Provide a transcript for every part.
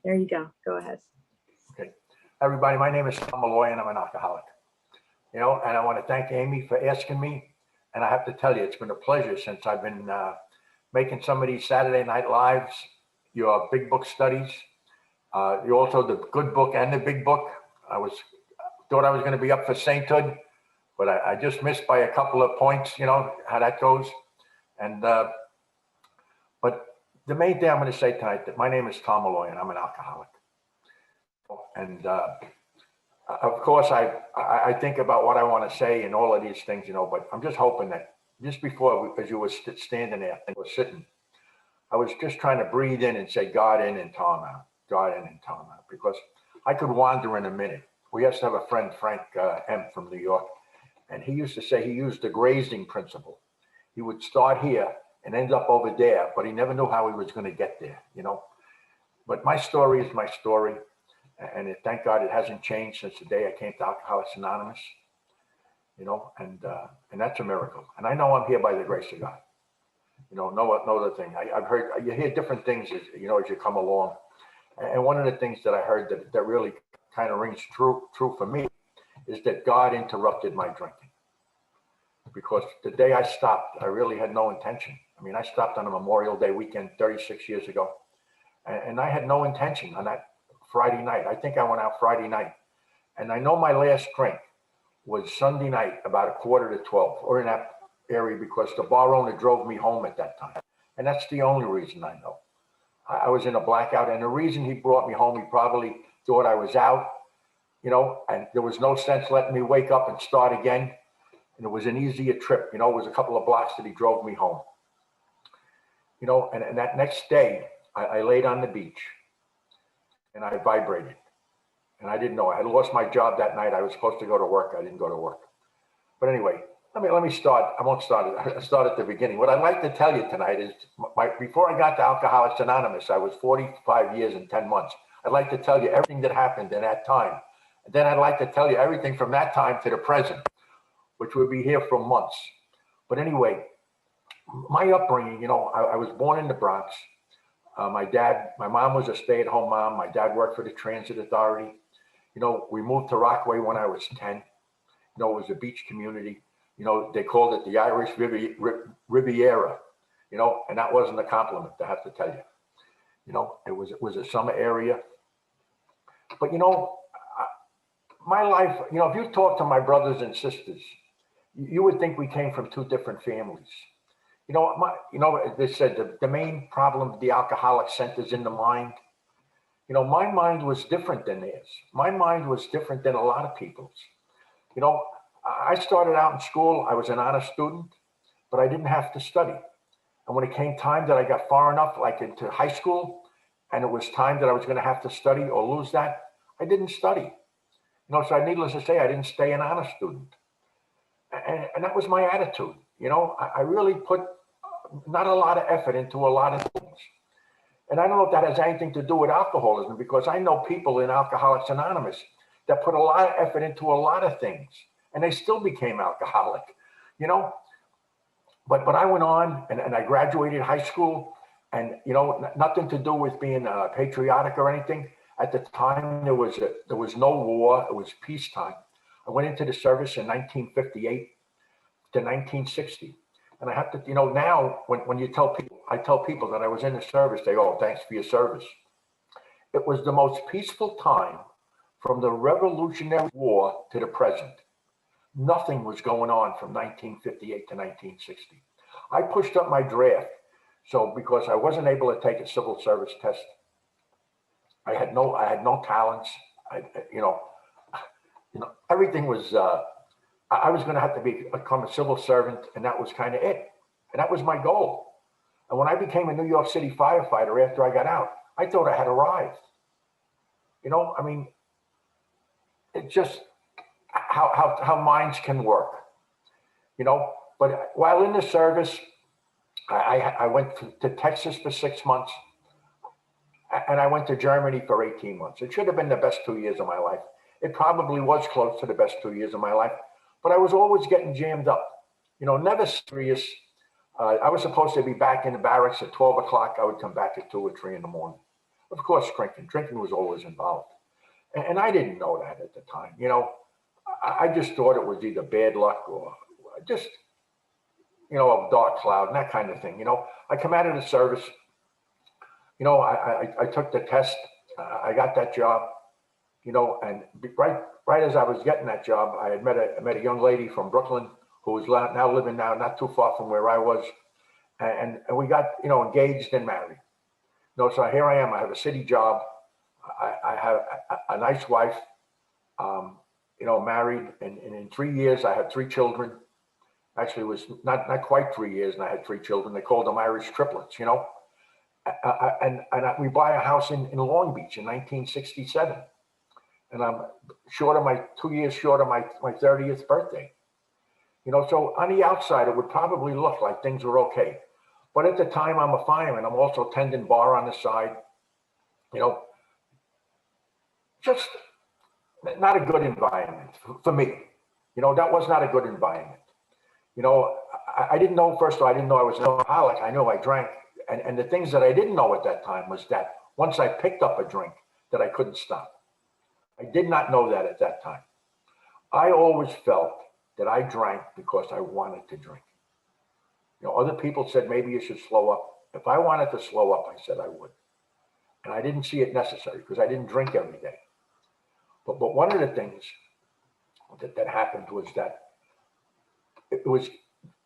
There you go. Go ahead. Okay. Everybody, my name is Tom Malloy and I'm an alcoholic. And I want to thank Amy for asking me. And I have to tell you, it's been a pleasure since I've been making some of these Saturday Night Lives, your big book studies. You also the good book and the big book. Thought I was going to be up for sainthood, but I just missed by a couple of points, how that goes. And but the main thing I'm going to say tonight, that my name is Tom Malloy and I'm an alcoholic. And of course, I think about what I want to say and all of these things, but I'm just hoping that just before, as you were standing there and were sitting, I was just trying to breathe in and say God in and Tom out, God in and Tom out, because I could wander in a minute. We used to have a friend, Frank M. from New York, and he used to say he used the grazing principle. He would start here and end up over there, but he never knew how he was going to get there, But my story is my story. And thank God it hasn't changed since the day I came to Alcoholics Anonymous, and that's a miracle. And I know I'm here by the grace of God. No other thing. I've heard, you hear different things as you come along. And one of the things that I heard that really kind of rings true for me is that God interrupted my drinking. Because the day I stopped, I really had no intention. I stopped on a Memorial Day weekend 36 years ago. And I had no intention on that Friday night. I think I went out Friday night. And I know my last drink was Sunday night, about 11:45, or in that area, because the bar owner drove me home at that time. And that's the only reason I know. I was in a blackout. And the reason he brought me home, he probably thought I was out, and there was no sense letting me wake up and start again. And it was an easier trip. It was a couple of blocks that he drove me home. And that next day, I laid on the beach. And I vibrated, and I didn't know. I had lost my job that night. I was supposed to go to work. I didn't go to work. But anyway, let me start. I won't start it. I'll start at the beginning. What I'd like to tell you tonight is, before I got to Alcoholics Anonymous, I was 45 years and 10 months. I'd like to tell you everything that happened in that time. And then I'd like to tell you everything from that time to the present, which would be here for months. But anyway, my upbringing, I was born in the Bronx. My mom was a stay-at-home mom. My dad worked for the Transit Authority. We moved to Rockaway when I was 10. It was a beach community. They called it the Irish Riviera, and that wasn't a compliment, I have to tell you. It was a summer area. But, my life, if you talk to my brothers and sisters, you would think we came from two different families. They said the main problem of the alcoholic centers in the mind. My mind was different than theirs. My mind was different than a lot of people's. I started out in school, I was an honor student, but I didn't have to study. And when it came time that I got far enough, like into high school, and it was time that I was going to have to study or lose that, I didn't study. So needless to say, I didn't stay an honor student. And that was my attitude. I really put not a lot of effort into a lot of things. And I don't know if that has anything to do with alcoholism, because I know people in Alcoholics Anonymous that put a lot of effort into a lot of things, and they still became alcoholic, But I went on and I graduated high school, and, nothing to do with being patriotic or anything. At the time, there was no war. It was peacetime. I went into the service in 1958 to 1960. And I have to, now when you tell people, I tell people that I was in the service, they go, "Oh, thanks for your service." It was the most peaceful time from the Revolutionary War to the present. Nothing was going on from 1958 to 1960. I pushed up my draft. So because I wasn't able to take a civil service test, I had no talents. Everything was, I was going to have to become a civil servant, and that was kind of it. And that was my goal. And when I became a New York City firefighter after I got out, I thought I had arrived. It's just how minds can work, But while in the service, I went to Texas for 6 months, and I went to Germany for 18 months. It should have been the best 2 years of my life. It probably was close to the best 2 years of my life, but I was always getting jammed up, never serious. I was supposed to be back in the barracks at 12 o'clock. I would come back at 2 or 3 in the morning. Of course, drinking. Drinking was always involved. And I didn't know that at the time. I just thought it was either bad luck or just, a dark cloud and that kind of thing. I come out of the service, I took the test. I got that job, and right as I was getting that job, I met a young lady from Brooklyn who was now living not too far from where I was. And we got, engaged and married. So here I am. I have a city job. I have a nice wife, married. And in 3 years, I had 3 children. Actually, it was not quite 3 years, and I had 3 children. They called them Irish triplets, and we buy a house in Long Beach in 1967. And I'm 2 years short of my 30th birthday. So on the outside, it would probably look like things were okay. But at the time, I'm a fireman. I'm also tending bar on the side. Just not a good environment for me. That was not a good environment. I didn't know, first of all, I didn't know I was an alcoholic. I knew I drank. And the things that I didn't know at that time was that once I picked up a drink, that I couldn't stop. I did not know that at that time. I always felt that I drank because I wanted to drink. Other people said, maybe you should slow up. If I wanted to slow up, I said I would. And I didn't see it necessary because I didn't drink every day. But one of the things that happened was that it was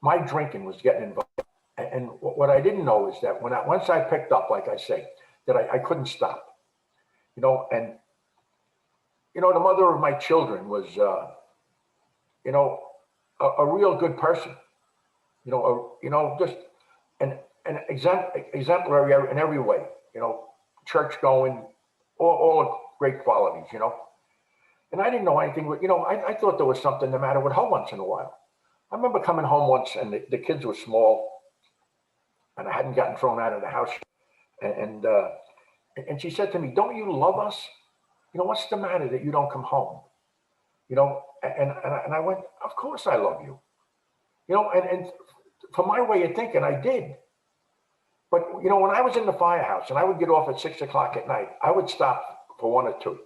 my drinking was getting involved. And what I didn't know is that once I picked up, like I say, that I couldn't stop. And the mother of my children was a real good person. Just an exemplary in every way. Church going, all great qualities. And I didn't know anything. I thought there was something the matter with her once in a while. I remember coming home once, and the kids were small, and I hadn't gotten thrown out of the house. And she said to me, "Don't you love us? What's the matter that you don't come home?" And I went, "Of course I love you." And for my way of thinking, I did. But when I was in the firehouse and I would get off at 6 o'clock at night, I would stop for 1 or 2.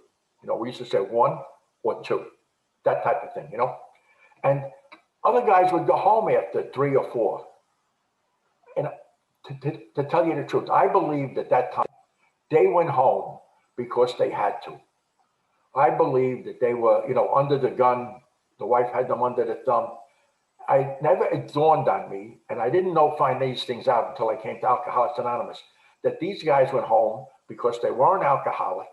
We used to say 1 or 2, that type of thing. And other guys would go home after 3 or 4. And to tell you the truth, I believed at that time they went home because they had to. I believed that they were, under the gun. The wife had them under the thumb. It dawned on me, and I didn't find these things out until I came to Alcoholics Anonymous, that these guys went home because they weren't alcoholic.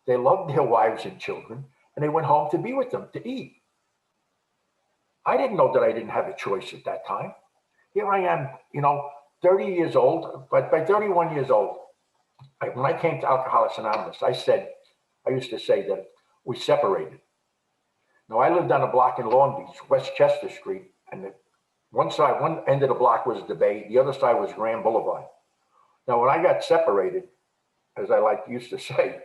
They loved their wives and children, and they went home to be with them, to eat. I didn't know that I didn't have a choice at that time. Here I am, 30 years old, but by 31 years old, when I came to Alcoholics Anonymous, I used to say that we separated. Now, I lived on a block in Long Beach, Westchester Street, and one end of the block was the Bay, the other side was Grand Boulevard. Now, when I got separated, as I used to say,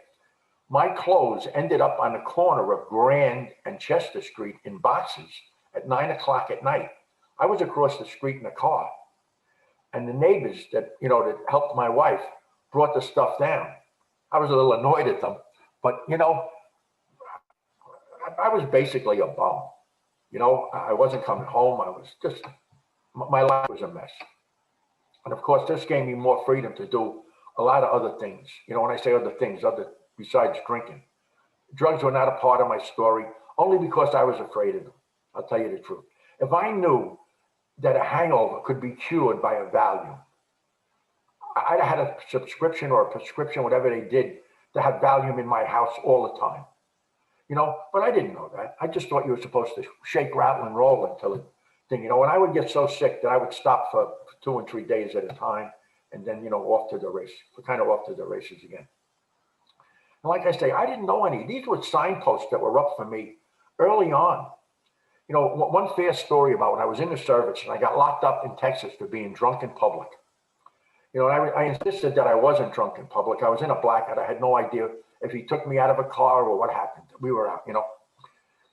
my clothes ended up on the corner of Grand and Chester Street in boxes at 9 o'clock at night. I was across the street in a car, and the neighbors that helped my wife brought the stuff down. I was a little annoyed at them, but I was basically a bum. I wasn't coming home. I was just, my life was a mess. And of course, this gave me more freedom to do a lot of other things. When I say other things, besides drinking. Drugs were not a part of my story, only because I was afraid of them. I'll tell you the truth. If I knew that a hangover could be cured by a Valium, I'd have had a subscription or a prescription, whatever they did, to have Valium in my house all the time. But I didn't know that. I just thought you were supposed to shake, rattle, and roll until it thing. And I would get so sick that I would stop for 2 and 3 days at a time, and then off to the races again. And like I say, I didn't know any. These were signposts that were up for me early on. One fair story about when I was in the service and I got locked up in Texas for being drunk in public. I insisted that I wasn't drunk in public. I was in a blackout. I had no idea if he took me out of a car or what happened. We were out,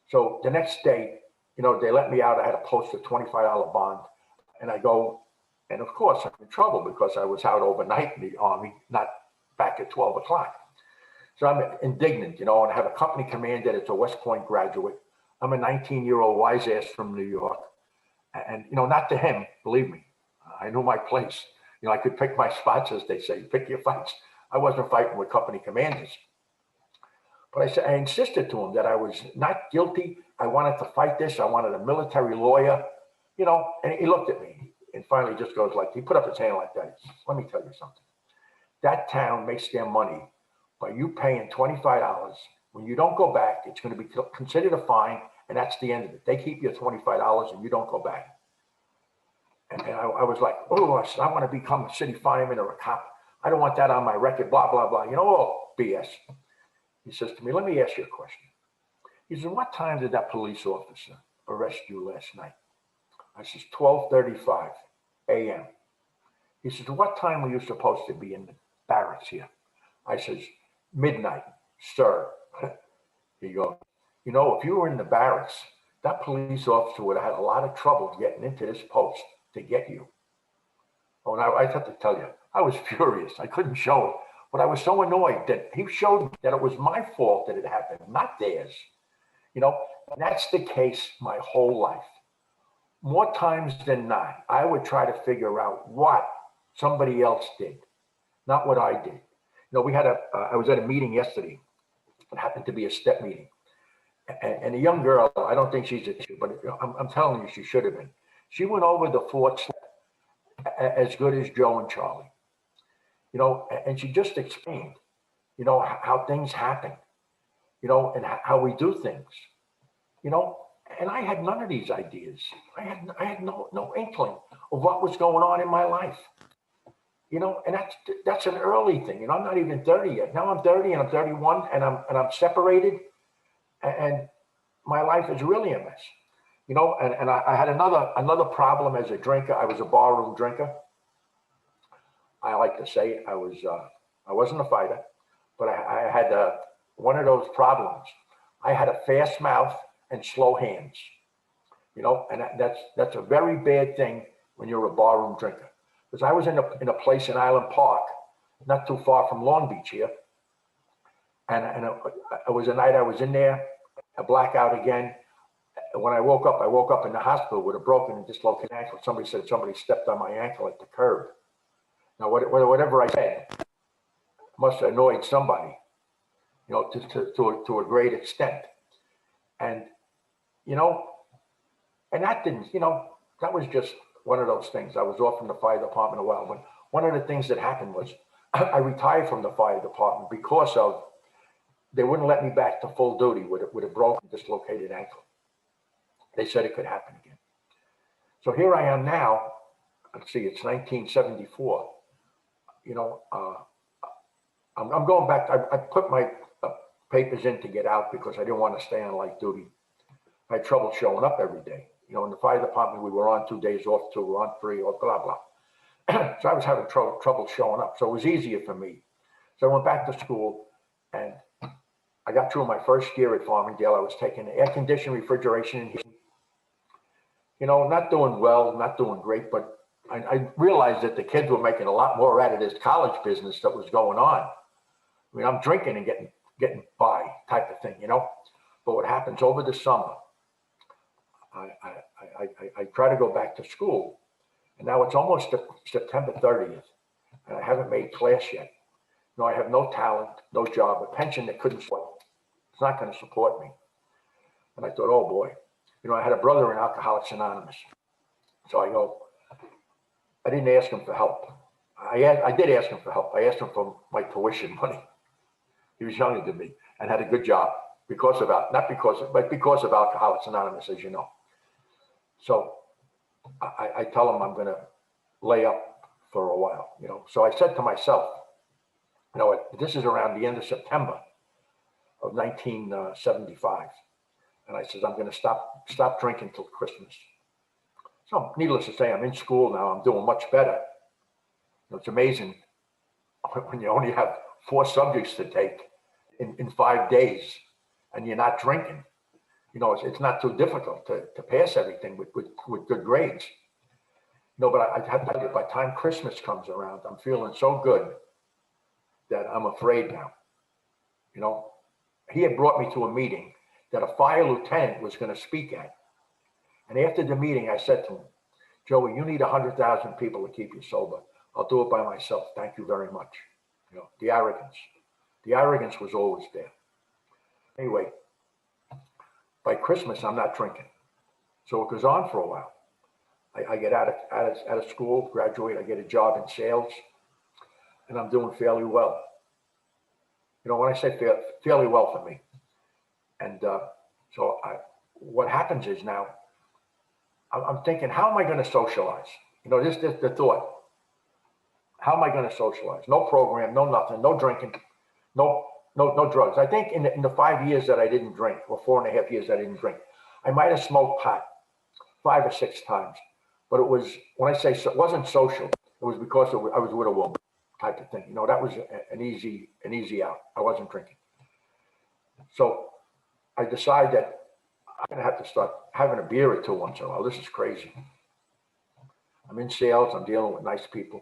So the next day, they let me out. I had to post a $25 bond. And I go And of course, I'm in trouble because I was out overnight in the Army, not back at 12 o'clock. So I'm indignant, and I have a company commander that's a West Point graduate. I'm a 19-year-old wise ass from New York. And, not to him, believe me, I knew my place. I could pick my spots, as they say, pick your fights. I wasn't fighting with company commanders. But I insisted to him that I was not guilty. I wanted to fight this. I wanted a military lawyer, and he looked at me and finally just goes like, he put up his hand like that. He says, let me tell you something. That town makes their money by you paying $25. When you don't go back, it's going to be considered a fine, and that's the end of it. They keep your $25 and you don't go back. And I was like, oh, I want to become a city fireman or a cop. I don't want that on my record, blah, blah, blah. BS. He says to me, let me ask you a question. He says, what time did that police officer arrest you last night? I says, 12:35 a.m. He says, what time were you supposed to be in the barracks here? I says, midnight, sir. He goes, if you were in the barracks, that police officer would have had a lot of trouble getting into this post to get you. Oh, and I have to tell you, I was furious. I couldn't show it. But I was so annoyed that he showed me that it was my fault that it happened, not theirs. And that's the case my whole life. More times than not, I would try to figure out what somebody else did, not what I did. I was at a meeting yesterday. It happened to be a step meeting. And a young girl, I don't think she's a teacher, but I'm telling you, she should have been. She went over the fourth step as good as Joe and Charlie. And she just explained, how things happen, and how we do things, and I had none of these ideas. I had no inkling of what was going on in my life, and that's an early thing. I'm not even 30 yet. Now I'm 30 and I'm 31 and I'm separated, and my life is really a mess, and I had another problem as a drinker. I was a barroom drinker. I like to say I wasn't a fighter, but I had one of those problems. I had a fast mouth and slow hands, and that's a very bad thing when you're a barroom drinker. Because I was in a place in Island Park, not too far from Long Beach here, and it was a night I was in there, a blackout again. When I woke up in the hospital with a broken and dislocated ankle. Somebody said somebody stepped on my ankle at the curb. Now, whatever I said must have annoyed somebody, to a great extent. And, and that didn't, that was just one of those things. I was off from the fire department a while, but one of the things that happened was I retired from the fire department because they wouldn't let me back to full duty with a broken, dislocated ankle. They said it could happen again. So here I am now. Let's see, it's 1974. I'm going back. I put my papers in to get out because I didn't want to stay on light duty. I had trouble showing up every day. In the fire department, we were on 2 days off, 2 on 3, or blah, blah. So I was having trouble showing up. So it was easier for me. So I went back to school and I got through my first year at Farmingdale. I was taking air conditioning, refrigeration, and heating. Not doing well, not doing great, but I realized that the kids were making a lot more out of this college business that was going on. I mean, I'm drinking and getting by type of thing, But what happens over the summer, I try to go back to school, and now it's almost September 30th, and I haven't made class yet. I have no talent, no job, a pension that couldn't support. It's not going to support me. And I thought, oh boy, I had a brother in Alcoholics Anonymous. So I didn't ask him for help. I did ask him for help. I asked him for my tuition money. He was younger than me and had a good job but because of Alcoholics Anonymous, as you know. So I tell him I'm going to lay up for a while, So I said to myself, this is around the end of September of 1975. And I said, I'm going to stop drinking till Christmas. So needless to say, I'm in school now. I'm doing much better. It's amazing when you only have 4 subjects to take in 5 days and you're not drinking. It's not too difficult to pass everything with good grades. No, but I have to tell you, by the time Christmas comes around, I'm feeling so good that I'm afraid now. You know, he had brought me to a meeting that a fire lieutenant was going to speak at. And after the meeting, I said to him, Joey, you need 100,000 people to keep you sober. I'll do it by myself. Thank you very much. You know, the arrogance was always there. Anyway, by Christmas, I'm not drinking. So it goes on for a while. I get out of school, graduate, I get a job in sales, and I'm doing fairly well. You know, when I say fairly well for me. And what happens is now, I'm thinking, how am I going to socialize? You know, this the thought. How am I going to socialize? No program, no nothing, no drinking, no drugs. I think in the 5 years that I didn't drink, or 4.5 years I didn't drink, I might have smoked pot 5 or 6 times. But it was, when I say so, it wasn't social, it was because I was with a woman type of thing. You know, that was an easy out. I wasn't drinking. So I decided that I'm going to have to start having a beer or two once in a while. This is crazy. I'm in sales. I'm dealing with nice people.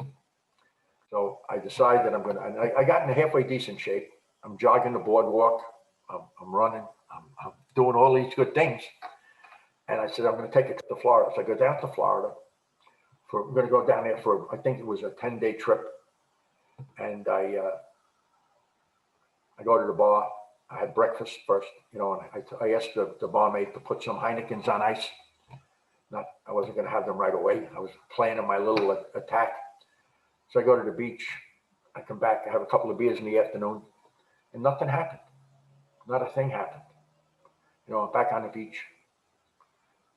So I decided that I'm going to, and I got in a halfway decent shape. I'm jogging the boardwalk. I'm running. I'm doing all these good things. And I said, I'm going to take a trip to Florida. So I go down to Florida. I'm going to go down there for, I think it was a 10-day trip. And I go to the bar. I had breakfast first, you know, and I asked the barmaid to put some Heinekens on ice. I wasn't going to have them right away. I was planning my little attack. So I go to the beach. I come back. I have a couple of beers in the afternoon, and nothing happened. Not a thing happened. You know, I'm back on the beach.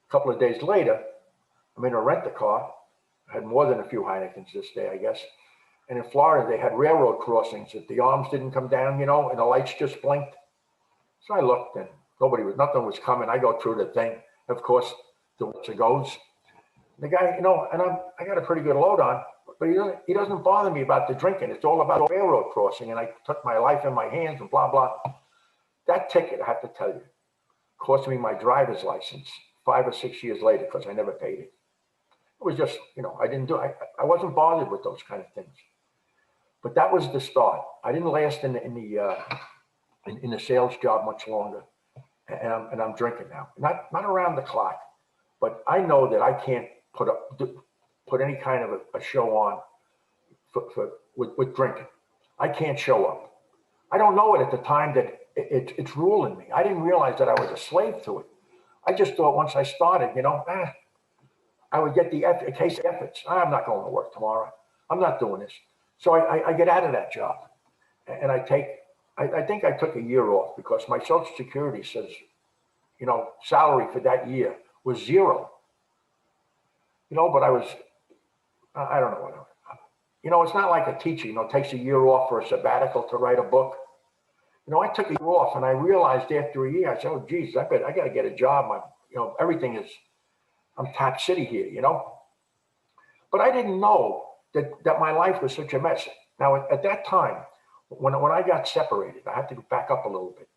A couple of days later, I'm in a rent-a-car. I had more than a few Heinekens this day, I guess. And in Florida, they had railroad crossings that the arms didn't come down, you know, and the lights just blinked. So I looked, and nothing was coming. I go through the thing. Of course, the it goes. The guy, you know, and I got a pretty good load on, but he doesn't bother me about the drinking. It's all about the railroad crossing, and I took my life in my hands and blah, blah. That ticket, I have to tell you, cost me my driver's license 5 or 6 years later because I never paid it. It was just, you know, I wasn't bothered with those kind of things. But that was the start. I didn't last in the sales job much longer, and I'm drinking now. Not around the clock, but I know that I can't put any kind of a show on with drinking. I can't show up. I don't know it at the time that it's ruling me. I didn't realize that I was a slave to it. I just thought once I started, you know, I would get a case of efforts. I'm not going to work tomorrow. I'm not doing this. So I get out of that job, and I think I took a year off because my Social Security says, you know, salary for that year was 0. You know, but I don't know what. You know, it's not like a teacher, you know, takes a year off for a sabbatical to write a book. You know, I took a year off, and I realized after a year, I said, oh, geez, I got to get a job. You know, I'm top city here, you know. But I didn't know that my life was such a mess. Now, at that time, when I got separated, I have to back up a little bit.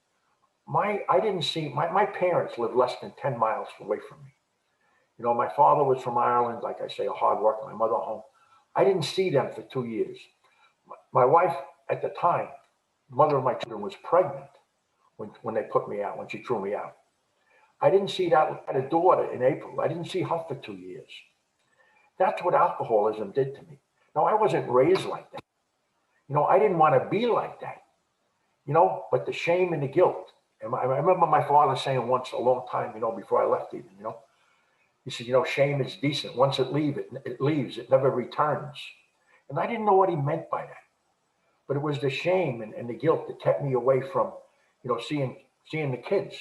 My parents lived less than 10 miles away from me. You know, my father was from Ireland, like I say, a hard worker, my mother home. I didn't see them for 2 years. My wife at the time, mother of my children, was pregnant when they put me out, when she threw me out. I didn't see that. I had a daughter in April. I didn't see her for 2 years. That's what alcoholism did to me. Now, I wasn't raised like that. You know, I didn't want to be like that. You know, but the shame and the guilt. And I remember my father saying once a long time, you know, before I left even, you know, he said, you know, shame is decent. Once it leaves, it never returns. And I didn't know what he meant by that. But it was the shame and the guilt that kept me away from, you know, seeing the kids.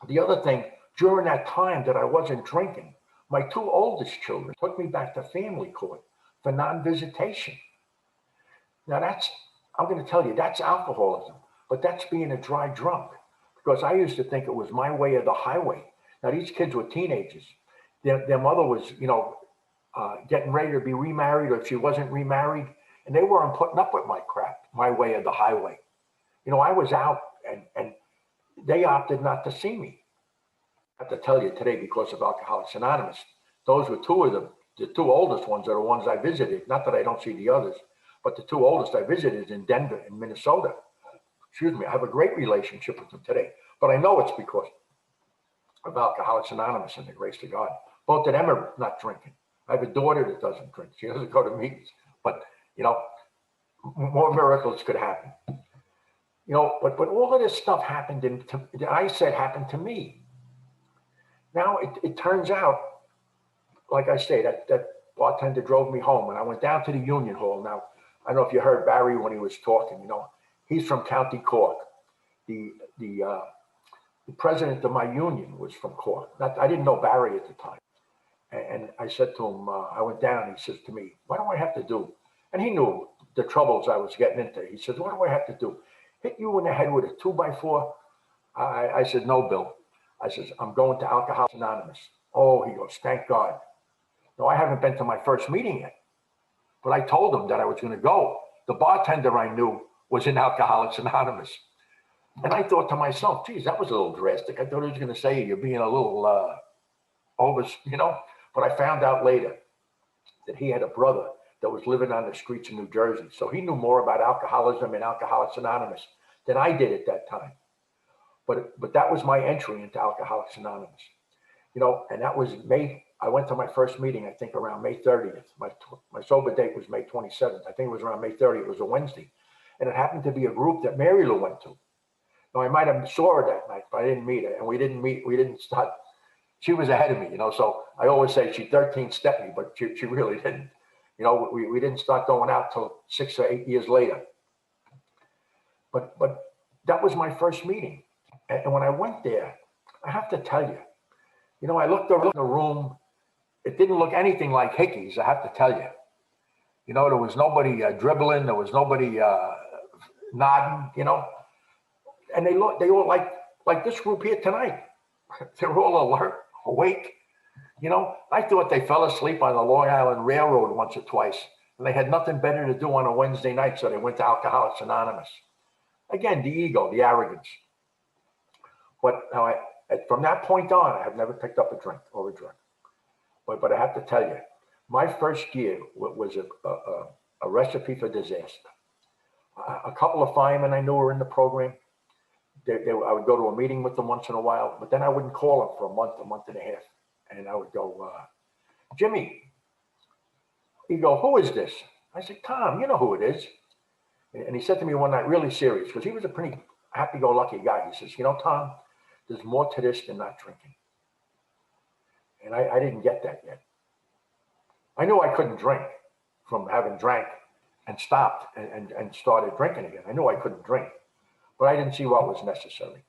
The other thing, during that time that I wasn't drinking, my 2 oldest children took me back to family court for non-visitation. Now I'm going to tell you, that's alcoholism, but that's being a dry drunk, because I used to think it was my way or the highway. Now these kids were teenagers. Their mother was, you know, getting ready to be remarried, or if she wasn't remarried, and they weren't putting up with my crap, my way or the highway. You know, I was out, and they opted not to see me. I have to tell you today, because of Alcoholics Anonymous, those were 2 of them the two oldest ones are the ones I visited. Not that I don't see the others, but the two oldest I visited in Denver and Minnesota. Excuse me. I have a great relationship with them today, but I know it's because of Alcoholics Anonymous and the grace of God. Both of them are not drinking. I have a daughter that doesn't drink. She doesn't go to meetings, but more miracles could happen. But all of this stuff happened that I said happened to me. Now it turns out, like I say, that bartender drove me home, and I went down to the Union Hall. Now, I don't know if you heard Barry when he was talking. He's from County Cork. The president of my union was from Cork. I didn't know Barry at the time. And I said to him, I went down, he says to me, what do I have to do? And he knew the troubles I was getting into. He says, what do I have to do? Hit you in the head with a 2x4? I said, no, Bill. I says, I'm going to Alcoholics Anonymous. Oh, he goes, thank God. No, I haven't been to my first meeting yet. But I told him that I was going to go. The bartender I knew was in Alcoholics Anonymous. And I thought to myself, geez, that was a little drastic. I thought he was going to say you're being a little over, But I found out later that he had a brother that was living on the streets of New Jersey. So he knew more about alcoholism and Alcoholics Anonymous than I did at that time. But that was my entry into Alcoholics Anonymous. And that was I went to my first meeting, I think around May 30th. My sober date was May 27th. I think it was around May 30th. It was a Wednesday. And it happened to be a group that Mary Lou went to. Now, I might have saw her that night, but I didn't meet her. And we didn't start. She was ahead of me, so I always say she 13-stepped me, but she really didn't. We didn't start going out till 6 or 8 years later. But that was my first meeting. And when I went there, I have to tell you, I looked around the room. It didn't look anything like Hickey's, I have to tell you. There was nobody dribbling. There was nobody nodding, And they all like this group here tonight. They're all alert, awake. I thought they fell asleep on the Long Island Railroad once or twice, and they had nothing better to do on a Wednesday night, so they went to Alcoholics Anonymous. Again, the ego, the arrogance. But now, from that point on, I have never picked up a drink or a drug. But I have to tell you, my first year was a recipe for disaster. A couple of firemen I knew were in the program. I would go to a meeting with them once in a while, but then I wouldn't call them for a month and a half. And I would go, Jimmy. He'd go, who is this? I said, Tom, you know who it is. And he said to me one night, really serious, because he was a pretty happy-go-lucky guy. He says, Tom, there's more to this than not drinking. And I didn't get that yet. I knew I couldn't drink from having drank and stopped and started drinking again. I knew I couldn't drink, but I didn't see what was necessary.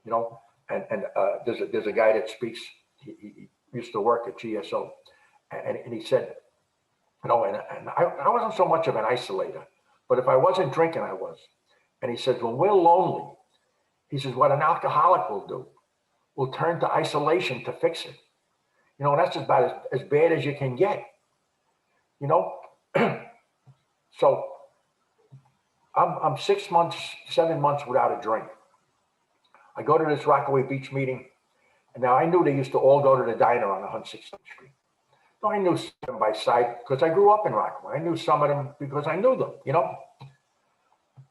And there's a guy that speaks. He used to work at GSO, and he said, and I wasn't so much of an isolator, but if I wasn't drinking, I was. And he said, when we're lonely, he says, what an alcoholic will do, will turn to isolation to fix it. That's about as bad as you can get. So I'm 6 months, 7 months without a drink. I go to this Rockaway Beach meeting. And now I knew they used to all go to the diner on 116th Street. So I knew some by sight because I grew up in Rockaway. I knew some of them because I knew them,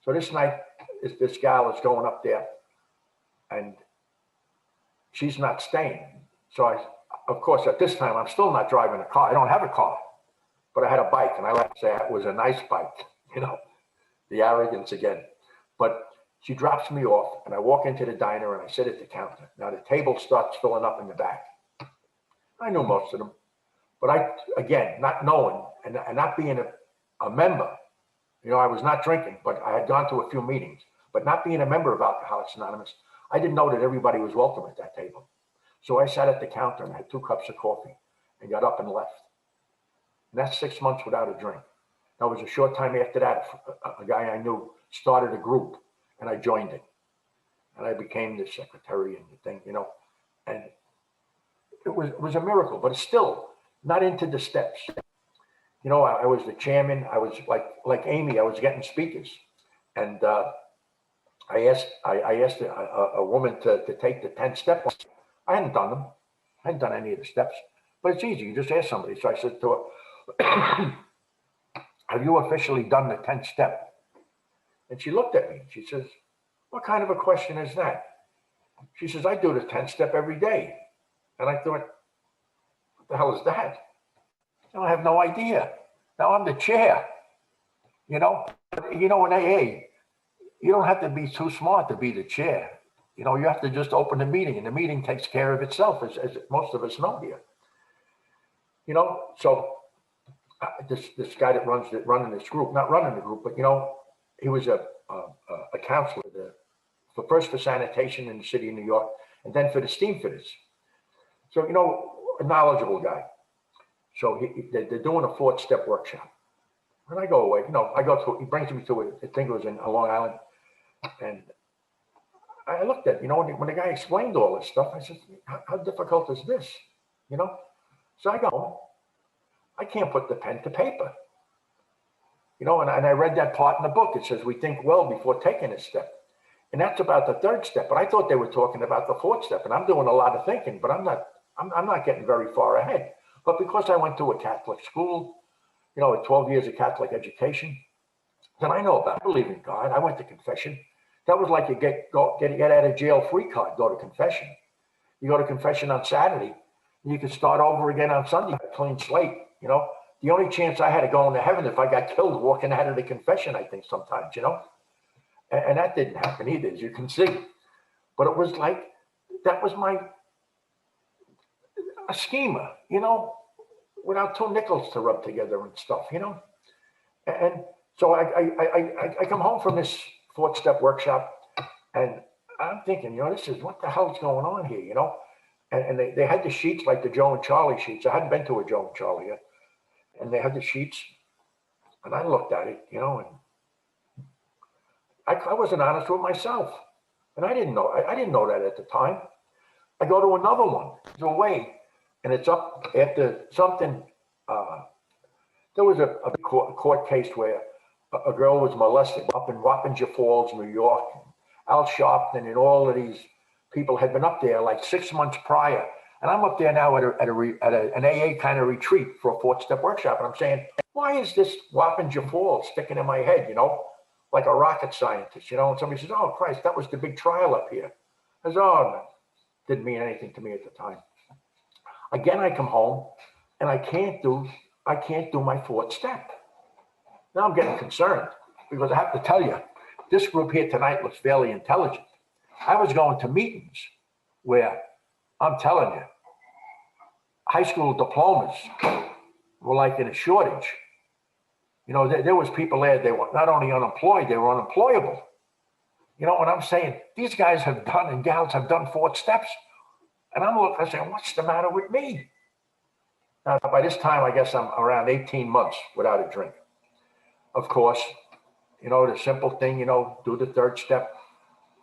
So this night, this gal is going up there, and she's not staying. So of course, at this time, I'm still not driving a car. I don't have a car, but I had a bike, and I like to say it was a nice bike, the arrogance again. But she drops me off, and I walk into the diner, and I sit at the counter. Now, the table starts filling up in the back. I knew most of them, but again, not knowing and not being a member, I was not drinking, but I had gone to a few meetings. But not being a member of Alcoholics Anonymous, I didn't know that everybody was welcome at that table. So I sat at the counter and had 2 cups of coffee and got up and left. And that's 6 months without a drink. Now, it was a short time after that, a guy I knew started a group. And I joined it, and I became the secretary and the thing, and it was a miracle, but it's still not into the steps. I was the chairman. I was like Amy. I was getting speakers, and I asked a woman to take the 10 steps. I hadn't done them. I hadn't done any of the steps, But it's easy. You just ask somebody. So I said to her, have you officially done the 10th step? And she looked at me. She says, what kind of a question is that? She says, I do the 10th step every day. And I thought, what the hell is that? And I have no idea. Now I'm the chair, you know. In AA, you don't have to be too smart to be the chair. You know, you have to just open the meeting, and the meeting takes care of itself, as most of us know here. You know, so this guy that running this group, not running the group, but he was a counselor for sanitation in the city of New York, and then for the steam fitters. So a knowledgeable guy. So they're doing a 4th step workshop, and I go away. He brings me to it. I think it was in Long Island, and I looked at when the guy explained all this stuff. I said, how difficult is this? So I go home. I can't put the pen to paper. And I read that part in the book. It says we think well before taking a step. And that's about the 3rd step. But I thought they were talking about the 4th step. And I'm doing a lot of thinking, but I'm not getting very far ahead. But because I went to a Catholic school, 12 years of Catholic education, then I know about it. I believe in God. I went to confession. That was like you get out of jail free card, go to confession. You go to confession on Saturday, and you can start over again on Sunday, a clean slate. The only chance I had of going to heaven if I got killed walking out of the confession, I think sometimes, and that didn't happen either, as you can see. But it was like, that was a schemer, without 2 nickels to rub together and stuff, And so I come home from this 4th step workshop, and I'm thinking, this is what the hell's going on here, And they had the sheets like the Joe and Charlie sheets. I hadn't been to a Joe and Charlie yet. And they had the sheets, and I looked at it, and I wasn't honest with myself. And I didn't know that at the time. I go to another one, it's away, and it's up after something. There was a court case where a girl was molested up in Wappinger Falls, New York. Al Sharpton and all of these people had been up there like 6 months prior. And I'm up there now at an AA kind of retreat for a 4th step workshop. And I'm saying, why is this Wappinger Falls sticking in my head, like a rocket scientist, And somebody says, oh, Christ, that was the big trial up here. I said, oh, no. Didn't mean anything to me at the time. Again, I come home and I can't do my 4th step. Now I'm getting concerned because I have to tell you, this group here tonight looks fairly intelligent. I was going to meetings where, I'm telling you, high school diplomas were like in a shortage. There was people there, they were not only unemployed, they were unemployable. And I'm saying, these guys have done, and gals have done 4th steps. And I'm saying, what's the matter with me? Now, by this time, I guess I'm around 18 months without a drink. Of course, the simple thing, do the 3rd step,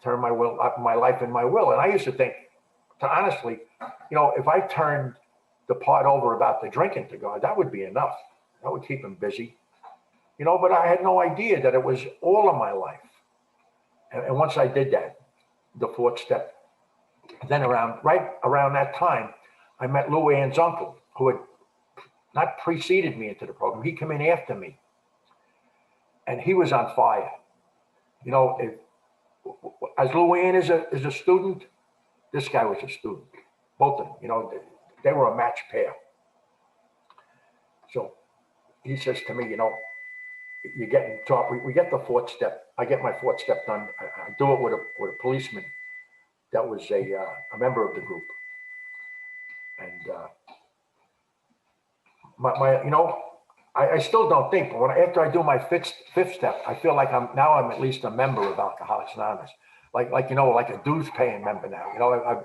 turn my life in my will. And I used to think, honestly, if I turned the part over about the drinking to God, that would be enough. That would keep him busy. But I had no idea that it was all of my life. And once I did that, the 4th step, then right around that time, I met Lou Ann's uncle, who had not preceded me into the program. He came in after me. And he was on fire. As Lou Ann is a student, this guy was a student. Both of them, they were a match pair. So he says to me, you're getting taught. We get the 4th step. I get my 4th step done. I do it with a policeman that was a member of the group. And I still don't think, but after I do my 5th step, I feel like I'm at least a member of Alcoholics Anonymous, like a dues paying member now.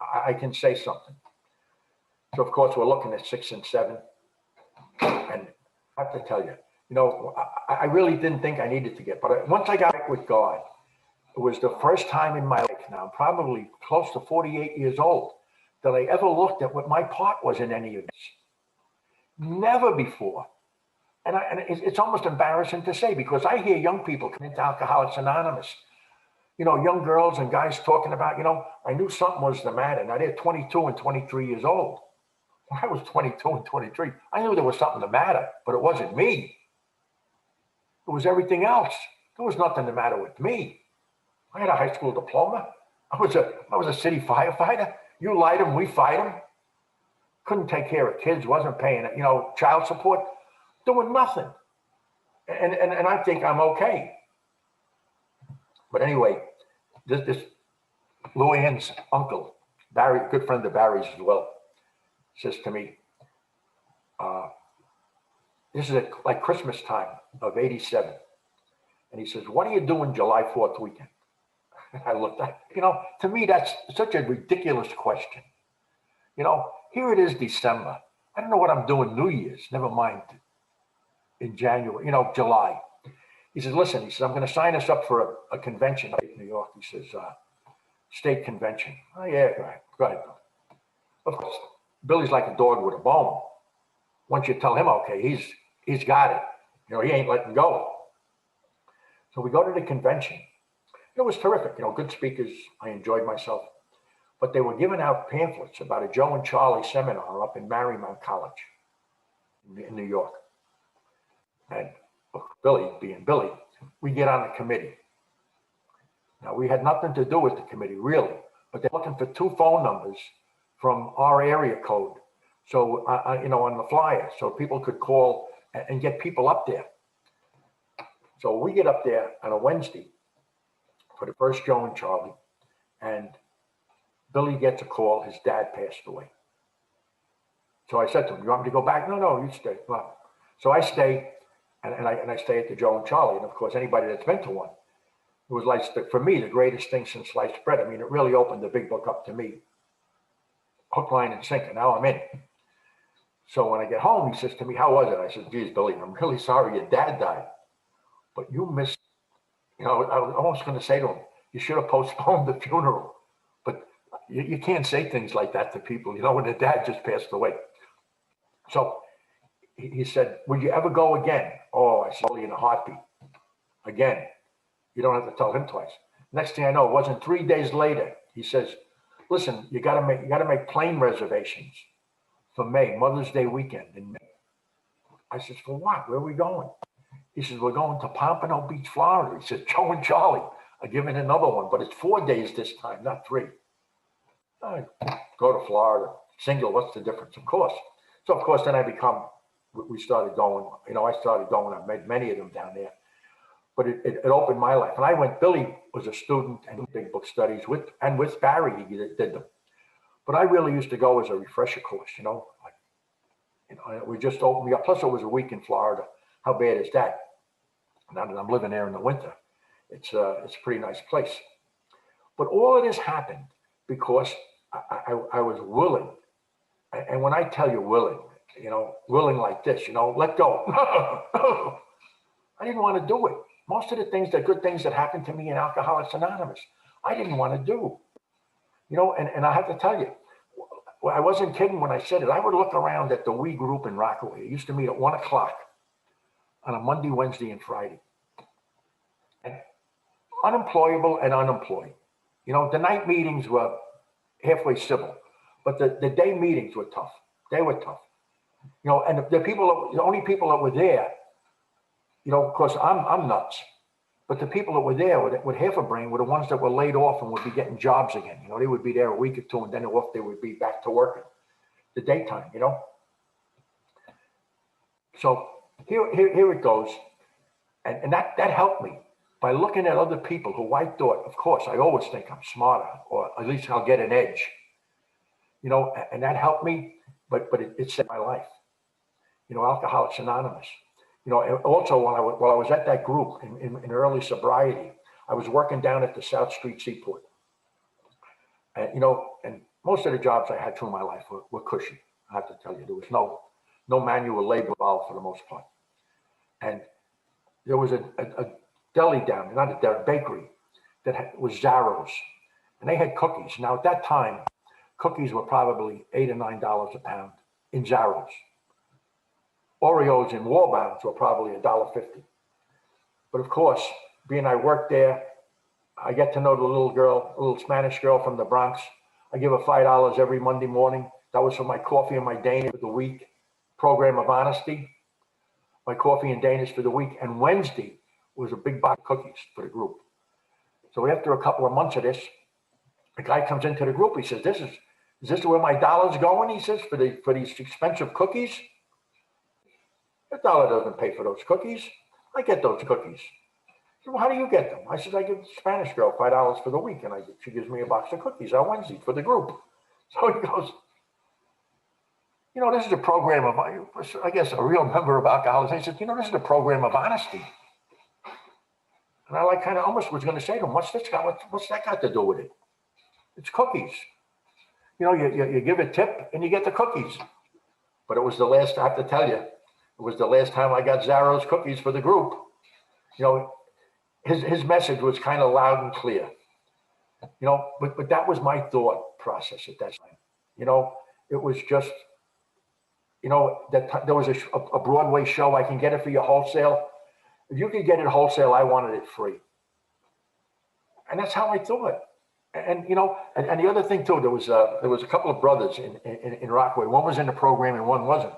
I can say something. So of course we're looking at 6 and 7, and I have to tell you, I really didn't think I needed to get, but once I got back with God, it was the first time in my life now, I'm probably close to 48 years old, that I ever looked at what my part was in any of this. Never before. And it's almost embarrassing to say, because I hear young people come into Alcoholics Anonymous, young girls and guys talking about, I knew something was the matter. Now they're 22 and 23 years old. when I was 22 and 23, I knew there was something the matter, but it wasn't me. It was everything else. There was nothing the matter with me. I had a high school diploma. I was a city firefighter. You lied him, we fight him. Couldn't take care of kids, wasn't paying, child support, doing nothing. And I think I'm okay. But anyway, this Luann's uncle, Barry, a good friend of Barry's as well, says to me, this is like Christmas time of '87. And he says, what are you doing July 4th weekend? And I looked at, to me, that's such a ridiculous question. Here it is December. I don't know what I'm doing New Year's, never mind in January, July. He says, listen, he says, I'm going to sign us up for a convention in New York. He says, state convention. Oh, yeah, go ahead. Of course, Billy's like a dog with a bone. Once you tell him, okay, he's got it. He ain't letting go. So we go to the convention. It was terrific, good speakers. I enjoyed myself. But they were giving out pamphlets about a Joe and Charlie seminar up in Marymount College in New York. And Billy, being Billy, we get on the committee. Now, we had nothing to do with the committee, really, but they're looking for 2 phone numbers from our area code. So, on the flyer, so people could call and get people up there. So we get up there on a Wednesday for the first Joe and Charlie, and Billy gets a call. His dad passed away. So I said to him, you want me to go back? No, you stay. Well, so I stay, and I stay at the Joe and Charlie. And of course, anybody that's been to one, it was like, for me, the greatest thing since sliced bread. I mean, it really opened the big book up to me. Hook, line, and sinker. Now I'm in. So when I get home, he says to me, how was it? I said, geez, Billy, I'm really sorry your dad died. But you missed, I was almost going to say to him, you should have postponed the funeral. But you can't say things like that to people, when their dad just passed away. So he said, would you ever go again? Oh, I said, in a heartbeat. Again. You don't have to tell him twice. Next thing I know, it wasn't 3 days later. He says, listen, you got to make plane reservations for May, Mother's Day weekend in May. I said, for what? Where are we going? He says, we're going to Pompano Beach, Florida. He says, Joe and Charlie are giving another one, but it's 4 days this time, not 3. I go to Florida, single, what's the difference? Of course. So, of course, then we started going, I started going, I met many of them down there. But it opened my life. And I went, Billy was a student and big book studies with Barry, he did them. But I really used to go as a refresher course, we just opened me up. Plus it was a week in Florida. How bad is that? Now that I'm living there in the winter, it's a pretty nice place. But all of this happened because I was willing. And when I tell you willing, willing like this, let go. I didn't want to do it. Most of the good things that happened to me in Alcoholics Anonymous, I didn't want to do. And I have to tell you, I wasn't kidding when I said it. I would look around at the We group in Rockaway. It used to meet at 1 o'clock on a Monday, Wednesday, and Friday. And unemployable and unemployed. The night meetings were halfway civil, but the day meetings were tough. They were tough. And the only people that were there, of course, I'm nuts. But the people that were there with half a brain were the ones that were laid off and would be getting jobs again. They would be there a week or two, and then they would be back to working the daytime. So here it goes, and that helped me by looking at other people who I thought, of course, I always think I'm smarter, or at least I'll get an edge. And that helped me, but it saved my life. Alcoholics Anonymous. Also, while I was at that group in early sobriety, I was working down at the South Street Seaport. And, and most of the jobs I had through my life were cushy. I have to tell you, there was no manual labor involved for the most part. And there was a deli down, not a deli, bakery that was Zaro's, and they had cookies. Now, at that time, cookies were probably $8 or $9 a pound in Zaro's. Oreos and Warbounds were probably $1.50. But of course, being I worked there, I get to know the little Spanish girl from the Bronx. I give her $5 every Monday morning. That was for my coffee and my Danish for the week, program of honesty, my coffee and Danish for the week. And Wednesday was a big box of cookies for the group. So after a couple of months of this, the guy comes into the group. He says, is this where my dollar's going? He says, for these expensive cookies? The dollar doesn't pay for those cookies. I get those cookies. He said, well, how do you get them? I said, I give the Spanish girl $5 for the week, and she gives me a box of cookies on Wednesday for the group. So he goes, this is a program of, I guess, a real member of Alcoholics. He said, this is a program of honesty. And I kind of almost was going to say to him, what's that got to do with it? It's cookies. You give a tip and you get the cookies. But it was the last, I have to tell you, it was the last time I got Zaro's cookies for the group. His message was kind of loud and clear. But that was my thought process at that time. It was just, that there was a Broadway show. I can get it for you wholesale. If you could get it wholesale, I wanted it free. And that's how I thought. And and the other thing too, there was a couple of brothers in Rockaway. One was in the program and one wasn't.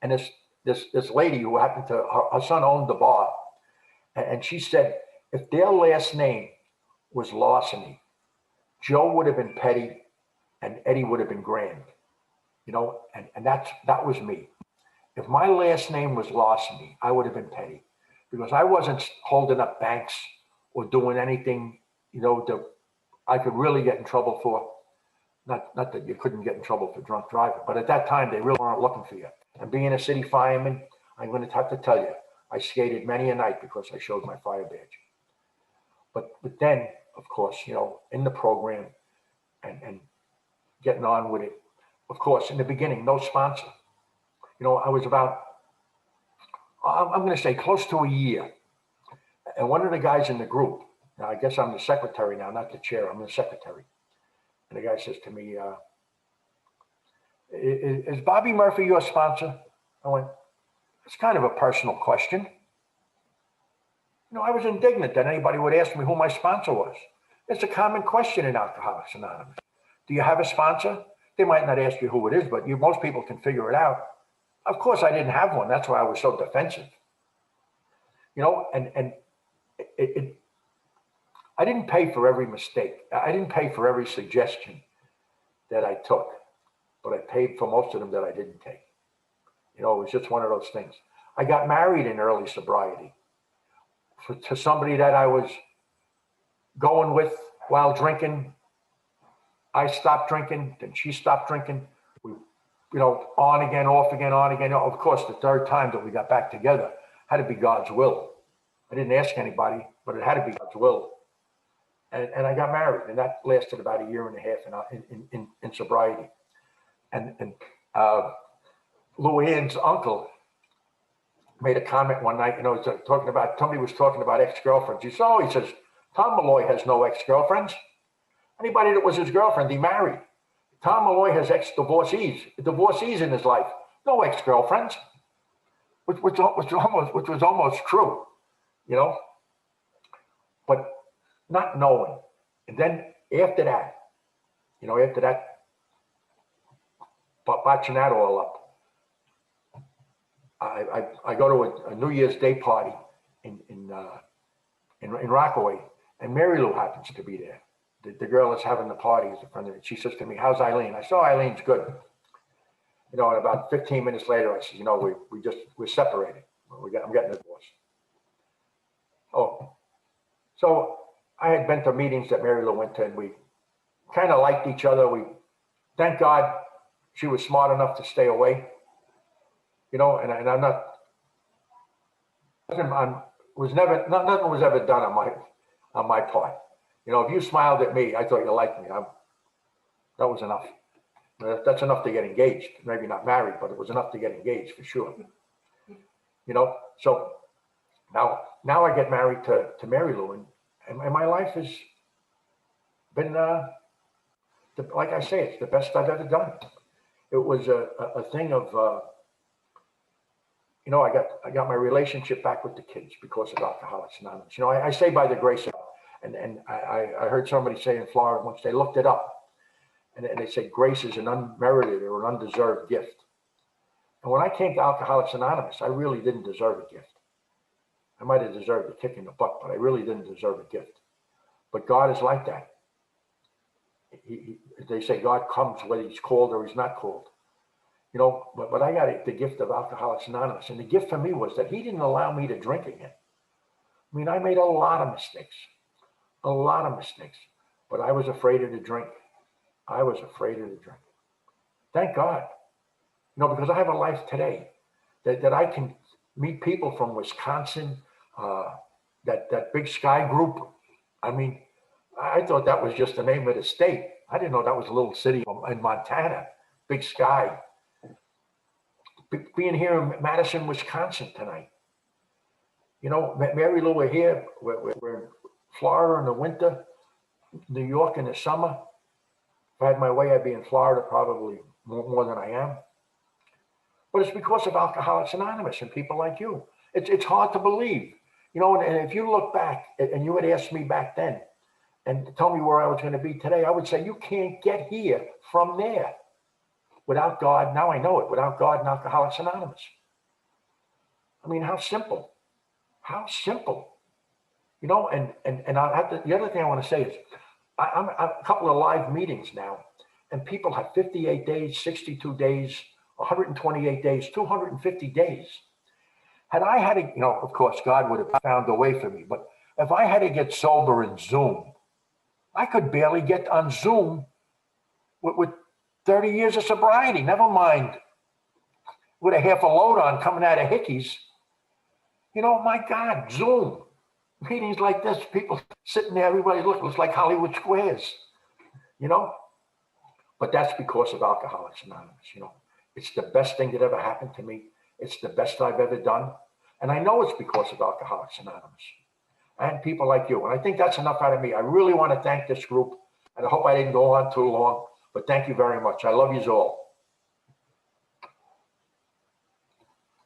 And this lady who happened to her son owned the bar, and she said if their last name was Larceny, Joe would have been Petty, and Eddie would have been Grand. And that was me. If my last name was Larceny, I would have been Petty, because I wasn't holding up banks or doing anything, that I could really get in trouble for. Not that you couldn't get in trouble for drunk driving, but at that time, they really weren't looking for you. And being a city fireman, I'm going to have to tell you, I skated many a night because I showed my fire badge. But then, of course, in the program and getting on with it, of course, in the beginning, no sponsor. I was about, I'm going to say close to a year. And one of the guys in the group, now I guess I'm the secretary now, not the chair, I'm the secretary. And the guy says to me, is Bobby Murphy your sponsor? I went, it's kind of a personal question. I was indignant that anybody would ask me who my sponsor was. It's a common question in Alcoholics Anonymous. Do you have a sponsor? They might not ask you who it is, but most people can figure it out. Of course, I didn't have one. That's why I was so defensive. And I didn't pay for every mistake. I didn't pay for every suggestion that I took, but I paid for most of them that I didn't take. It was just one of those things. I got married in early sobriety to somebody that I was going with while drinking. I stopped drinking, then she stopped drinking. We, on again, off again, on again. Of course, the third time that we got back together had to be God's will. I didn't ask anybody, but it had to be God's will. And I got married, and that lasted about a year and a half in sobriety. And Lou Ann's uncle made a comment one night, somebody was talking about ex-girlfriends. He says, Tom Malloy has no ex-girlfriends. Anybody that was his girlfriend, he married. Tom Malloy has divorcees in his life, no ex-girlfriends, which was almost true, but not knowing. And then after that, botching that all up, I go to a New Year's Day party in Rockaway, and Mary Lou happens to be there. The girl that's having the party is a friend of it. She says to me, how's Eileen? I said, Eileen's good. And about 15 minutes later, I said, we're separated. I'm getting a divorce. Oh, so I had been to meetings that Mary Lou went to, and we kind of liked each other. Thank God she was smart enough to stay away. And I'm not, nothing was ever done on my part. If you smiled at me, I thought you liked me. That was enough. That's enough to get engaged. Maybe not married, but it was enough to get engaged for sure. So now I get married to Mary Lou, and my life has been, like I say, it's the best I've ever done. It was a thing of, I got my relationship back with the kids because of Alcoholics Anonymous. I say by the grace of God. And I heard somebody say in Florida once, they looked it up. And they say grace is an unmerited or an undeserved gift. And when I came to Alcoholics Anonymous, I really didn't deserve a gift. I might have deserved a kick in the butt, but I really didn't deserve a gift. But God is like that. They say God comes whether he's called or he's not called. You know, but I got the gift of Alcoholics Anonymous. And the gift for me was that he didn't allow me to drink again. I mean, I made a lot of mistakes, but I was afraid of the drink. I was afraid of the drink. Thank God, you know, because I have a life today that I can meet people from Wisconsin, that Big Sky group. I mean, I thought that was just the name of the state. I didn't know that was a little city in Montana, Big Sky. Being here in Madison, Wisconsin tonight. You know, Mary Lou, we're here. We're in Florida in the winter, New York in the summer. If I had my way, I'd be in Florida probably more than I am. But it's because of Alcoholics Anonymous and people like you. It's hard to believe. You know, and if you look back and you had asked me back then and tell me where I was going to be today, I would say you can't get here from there without God. Now I know it, without God and Alcoholics Anonymous. I mean, how simple. How simple. You know, and I have to, the other thing I want to say is I'm a couple of live meetings now, and people have 58 days, 62 days, 128 days, 250 days. Had I had to, you know, of course, God would have found a way for me, but if I had to get sober in Zoom, I could barely get on Zoom with 30 years of sobriety, never mind with a half a load on coming out of Hickeys. You know, my God, Zoom. Meetings like this, people sitting there, everybody looks like Hollywood Squares, you know? But that's because of Alcoholics Anonymous, you know? It's the best thing that ever happened to me. It's the best I've ever done. And I know it's because of Alcoholics Anonymous and people like you. And I think that's enough out of me. I really want to thank this group. And I hope I didn't go on too long, but thank you very much. I love you all.